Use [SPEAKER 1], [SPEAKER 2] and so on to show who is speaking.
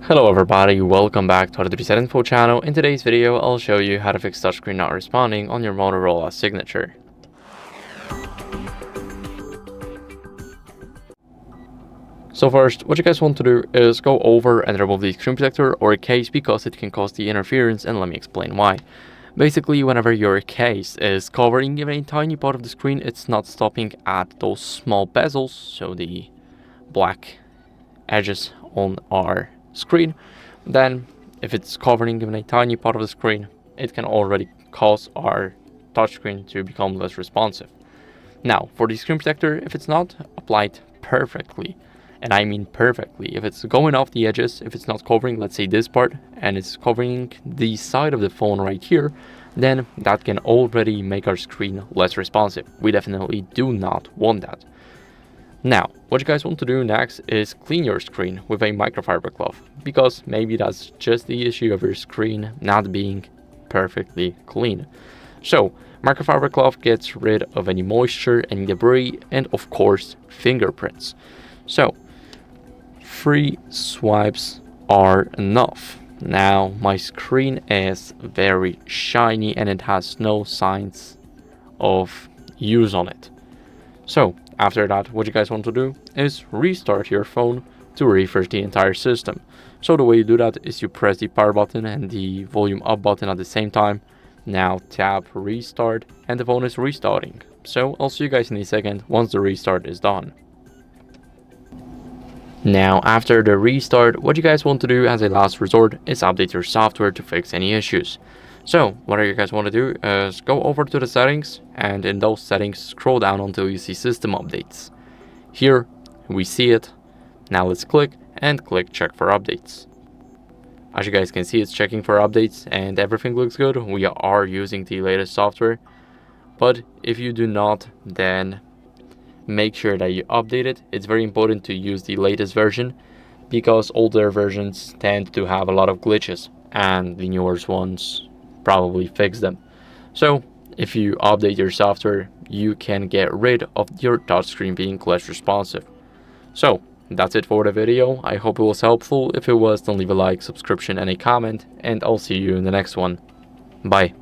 [SPEAKER 1] Hello everybody, welcome back to HardReset.Info channel. In today's video, I'll show you how to fix touchscreen not responding on your Motorola Signature. So first, what you guys want to do is go over and remove the screen protector or case because it can cause the interference, and let me explain why. Basically, whenever your case is covering even a tiny part of the screen, it's not stopping at those small bezels, so the black edges on our screen. Then if it's covering even a tiny part of the screen, it can already cause our touchscreen to become less responsive. Now for the screen protector, if it's not applied perfectly, and I mean perfectly, if it's going off the edges, if it's not covering, let's say this part, and it's covering the side of the phone right here, then that can already make our screen less responsive. We definitely do not want that. Now, what you guys want to do next is clean your screen with a microfiber cloth, because maybe that's just the issue of your screen not being perfectly clean. So, microfiber cloth gets rid of any moisture, any debris, and of course, fingerprints. So, 3 swipes are enough. Now, my screen is very shiny and it has no signs of use on it. So, after that, what you guys want to do is restart your phone to refresh the entire system. So the way you do that is you press the power button and the volume up button at the same time. Now tap restart and the phone is restarting. So I'll see you guys in a second once the restart is done. Now after the restart, what you guys want to do as a last resort is update your software to fix any issues. So what you guys want to do is go over to the settings, and in those settings scroll down until you see system updates. Here we see it. Now let's click check for updates. As you guys can see, it's checking for updates and everything looks good. We are using the latest software, but if you do not, then make sure that you update it. It's very important to use the latest version because older versions tend to have a lot of glitches and the newer ones probably fix them. So if you update your software, you can get rid of your touchscreen being less responsive. So that's it for the video. I hope it was helpful. If it was, then leave a like, subscription, and a comment, and I'll see you in the next one. Bye.